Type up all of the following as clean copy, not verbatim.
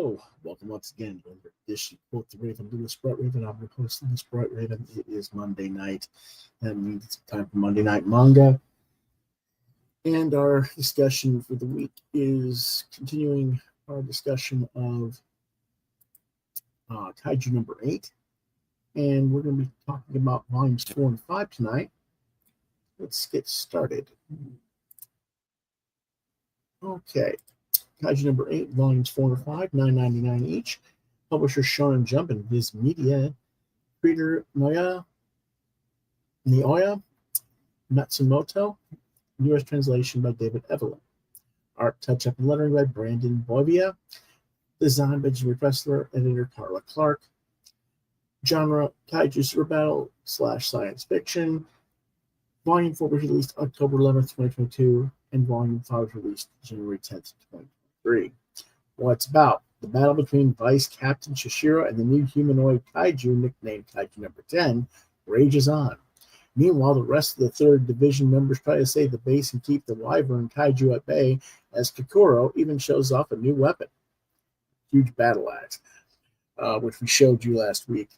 Hello, welcome once again to another edition of Quoth the Raven. I'm the Sprite Raven. I'm your host of the Sprite Raven. It is Monday night. That means it's time for Monday Night Manga. And our discussion for the week is continuing our discussion of Kaiju number 8. And we're going to be talking about volumes 4 and 5 tonight. Let's get started. Okay. Kaiju number 8, volumes 4 and 5, $9.99 each. Publisher Shonen Jump and Viz Media. Creator Naoya Matsumoto. U.S. translation by David Evelyn. Art touch-up and lettering by Brandon Boivia. Design by Jimmy Pressler. Editor Carla Clark. Genre Kaiju Super Battle / Science Fiction. Volume 4 was released October 11th, 2022, and Volume 5 was released January 10th, 2023. Well, it's about the battle between Vice Captain Shishiro and the new humanoid kaiju, nicknamed Kaiju number 10, rages on. Meanwhile, the rest of the 3rd Division members try to save the base and keep the Wyvern kaiju at bay, as Kokoro even shows off a new weapon. Huge battle axe, which we showed you last week.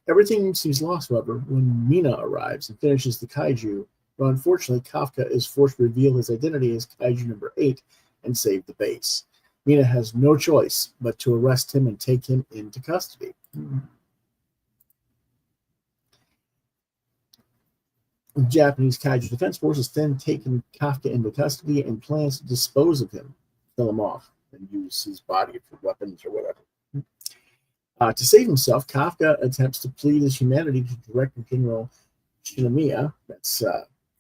Everything seems lost, however, when Mina arrives and finishes the kaiju, but unfortunately, Kafka is forced to reveal his identity as Kaiju number 8 and save the base. Mina has no choice but to arrest him and take him into custody. The Japanese Kaiju Defense Forces then taken Kafka into custody and plans to dispose of him, kill him off, and use his body for weapons or whatever. To save himself, Kafka attempts to plead his humanity to Director General Shinomiya, that's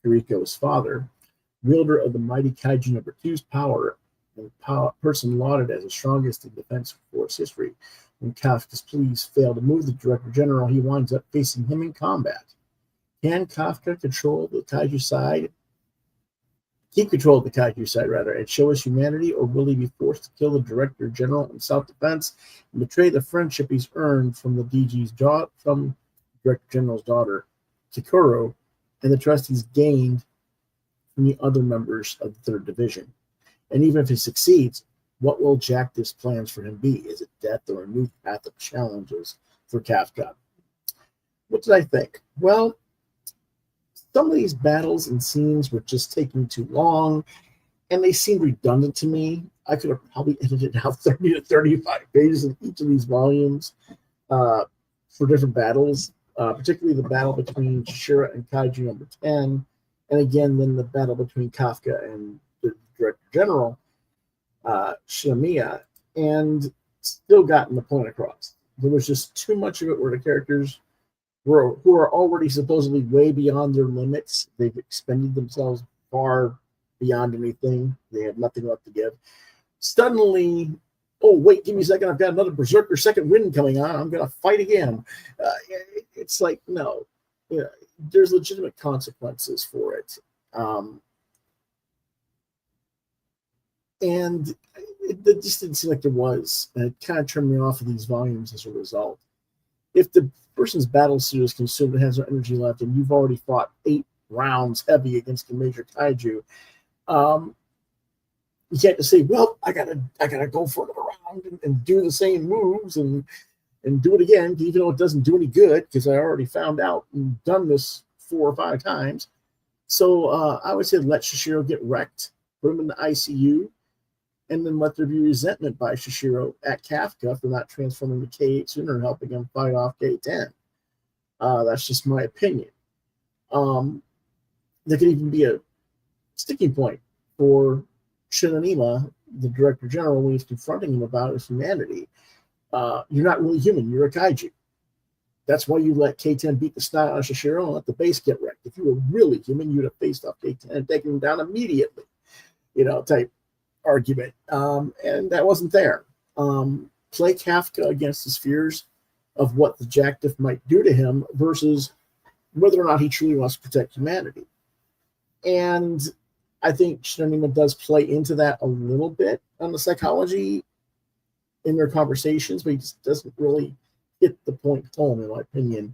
Kiriko's father, wielder of the mighty Kaiju number 2's power, and person lauded as the strongest in Defense Force history. When Kafka's pleas fail to move the Director General, he winds up facing him in combat. Can Kafka control the Kaiju side? Keep control of the Kaiju side, and show his humanity, or will he be forced to kill the Director General in self-defense and betray the friendship he's earned from the from Director General's daughter, Kokoro, and the trust he's gained from the other members of the 3rd Division? And even if he succeeds, what will Jaktiv's plans for him be? Is it death or a new path of challenges for Kafka? What did I think? Well, some of these battles and scenes were just taking too long, and they seemed redundant to me. I could have probably edited out 30 to 35 pages in each of these volumes for different battles, particularly the battle between Shishiro and Kaiju number 10, and again, then the battle between Kafka and the Director General, Shinomiya, and still gotten the point across. There was just too much of it where the characters who are already supposedly way beyond their limits. They've expended themselves far beyond anything. They have nothing left to give. Suddenly, oh, wait, give me a second. I've got another Berserker second wind coming on. I'm going to fight again. It's like, no. There's legitimate consequences for it. And it just didn't seem like there was. And it kind of turned me off of these volumes as a result. If the person's battle suit is consumed and has no energy left, and you've already fought 8 rounds heavy against a major kaiju, you can't just say, well, I gotta go for another round and do the same moves and do it again, even though it doesn't do any good, because I already found out and done this 4 or 5 times. So I would say let Shishiro get wrecked, put him in the ICU, and then let there be resentment by Shishiro at Kafka for not transforming to K8 sooner and helping him fight off K10. That's just my opinion. There could even be a sticking point for Shinomiya, the Director General, when he's confronting him about his humanity. You're not really human. You're a kaiju. That's why you let K10 beat the snot out of Shishiro and let the base get wrecked. If you were really human, you'd have faced off K10 and taken him down immediately. Type argument. And that wasn't there. Play Kafka against his fears of what the Jaktiv might do to him versus whether or not he truly wants to protect humanity. And I think Shinomiya does play into that a little bit on the psychology in their conversations, but he just doesn't really hit the point home, in my opinion.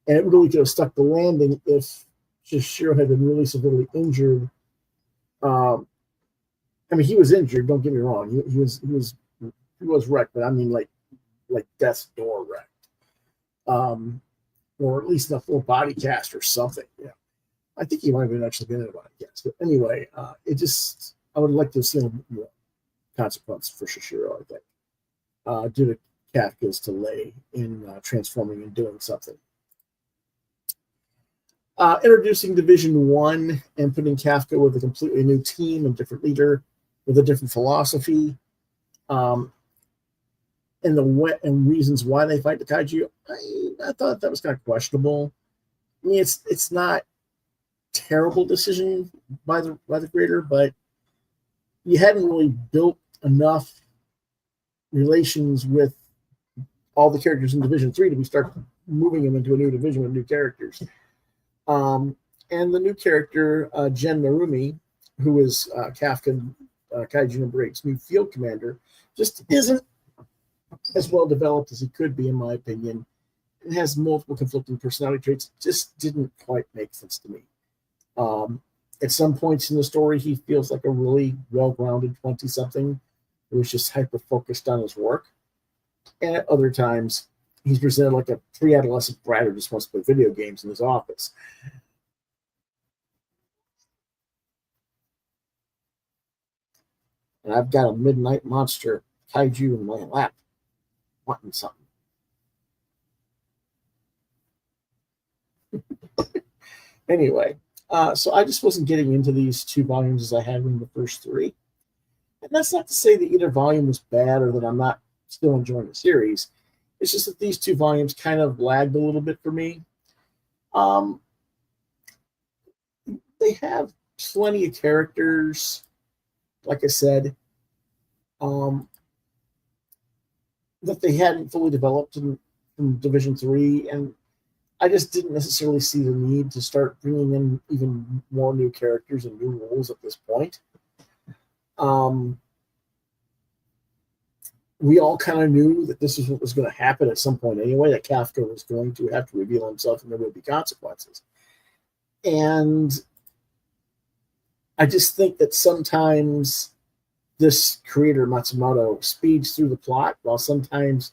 And it really could have stuck the landing if Shishiro had been really severely injured I mean, he was injured. Don't get me wrong. He was wrecked, but I mean, like death's door wrecked, or at least in a full body cast or something. Yeah, I think he might have actually been in a body cast. But anyway, I would like to see more consequence for Shishiro. I think due to Kafka's delay in transforming and doing something. Introducing Division 1 and putting Kafka with a completely new team and different leader with a different philosophy, and and reasons why they fight the kaiju. I thought that was kind of questionable. I mean, it's not terrible decision by the creator, but you hadn't really built enough relations with all the characters in Division 3 to start moving them into a new division with new characters. And the new character, Gen Narumi, who is Kafka Kaiju No. 8's new field commander, just isn't as well developed as he could be, in my opinion. It has multiple conflicting personality traits. It just didn't quite make sense to me. At some points in the story, he feels like a really well-grounded 20-something who is just hyper-focused on his work. And at other times, he's presented like a pre-adolescent brat who just wants to play video games in his office. And I've got a midnight monster kaiju in my lap, wanting something. Anyway, so I just wasn't getting into these 2 volumes as I had in the first 3. And that's not to say that either volume was bad or that I'm not still enjoying the series. It's just that these 2 volumes kind of lagged a little bit for me. They have plenty of characters, like I said, that they hadn't fully developed in Division 3, and I just didn't necessarily see the need to start bringing in even more new characters and new rules at this point. We all kind of knew that this is what was going to happen at some point anyway, that Kafka was going to have to reveal himself and there would be consequences. And I just think that sometimes this creator, Matsumoto, speeds through the plot while sometimes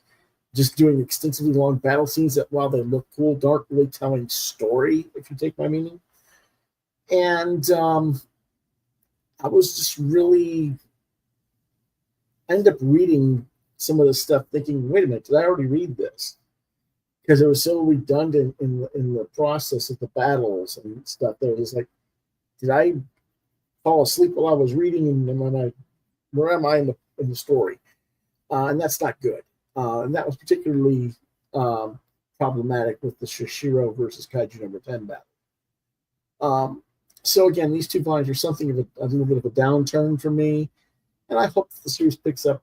just doing extensively long battle scenes that, while they look cool, aren't really telling story, if you take my meaning. And I was just really... I ended up reading some of this stuff thinking, wait a minute, did I already read this? Because it was so redundant in the process of the battles and stuff. That it was like, did I fall asleep while I was reading? And where am I in the story? And that's not good. And that was particularly problematic with the Shishiro versus Kaiju No. 10 battle. So again, these 2 volumes are something of a little bit of a downturn for me. And I hope the series picks up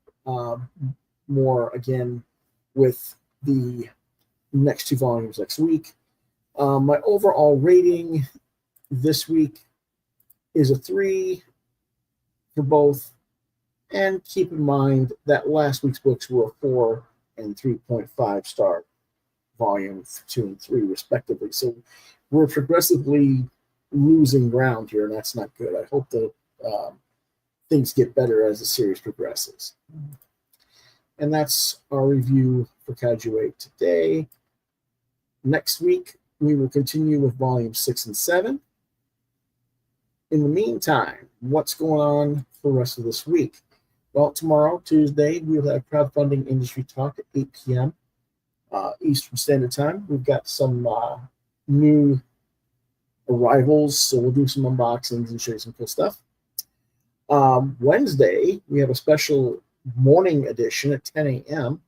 more again with the next 2 volumes next week. My overall rating this week is a 3 for both. And keep in mind that last week's books were a 4 and 3.5 star volume 2 and 3 respectively. So we're progressively losing ground here, and that's not good. I hope that things get better as the series progresses. And that's our review for Kaiju 8 today. Next week, we will continue with volumes 6 and 7. In the meantime, what's going on for the rest of this week? Well, tomorrow, Tuesday, we'll have crowdfunding industry talk at 8 p.m. Eastern Standard Time. We've got some new arrivals, so we'll do some unboxings and show you some cool stuff. Wednesday, we have a special morning edition at 10 a.m.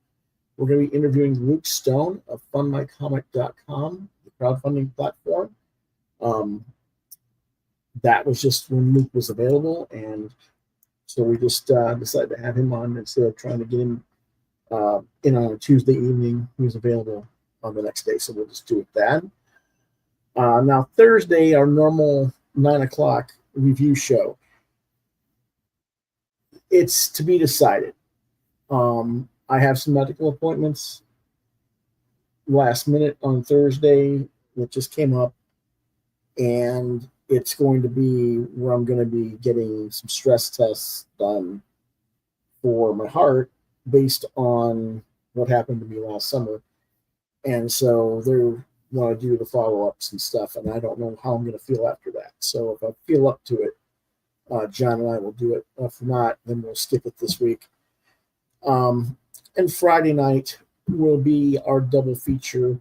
We're going to be interviewing Luke Stone of FundMyComic.com, the crowdfunding platform. That was just when Luke was available, and so we just decided to have him on instead of trying to get him in on a Tuesday evening. He was available on the next day, so we'll just do it then. Now, Thursday, our normal 9 o'clock review show. It's to be decided. I have some medical appointments last minute on Thursday that just came up, and it's going to be where I'm going to be getting some stress tests done for my heart based on what happened to me last summer. And so they want to do the follow-ups and stuff, and I don't know how I'm going to feel after that. So if I feel up to it, John and I will do it. If not, then we'll skip it this week. And Friday night will be our double feature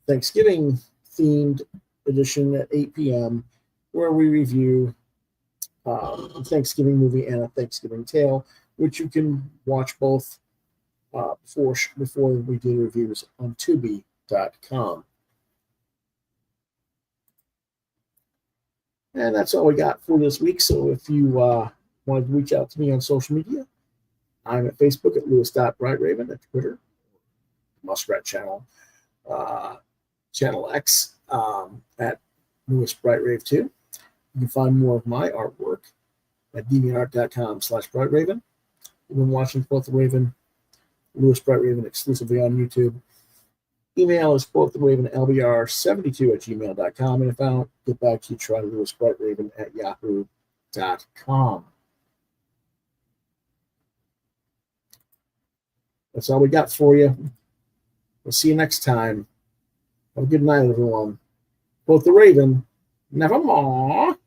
Thanksgiving themed edition at 8 p.m., where we review a Thanksgiving movie and a Thanksgiving tale, which you can watch both before we do reviews on Tubi.com. And that's all we got for this week. So if you want to reach out to me on social media, I'm at Facebook at Lewis.BrightRaven, at Twitter, Muskrat Channel, Channel X, at LewisBrightRave2. You can find more of my artwork at deviantart.com/BrightRaven. You've been watching Quoth the Raven, Lewis Bright Raven, exclusively on YouTube. Email is quoththeravennlbr72@gmail.com. And if I don't get back to you, try lewisbrightraven@yahoo.com. That's all we got for you. We'll see you next time. Have a good night, everyone. Quoth the Raven, nevermore.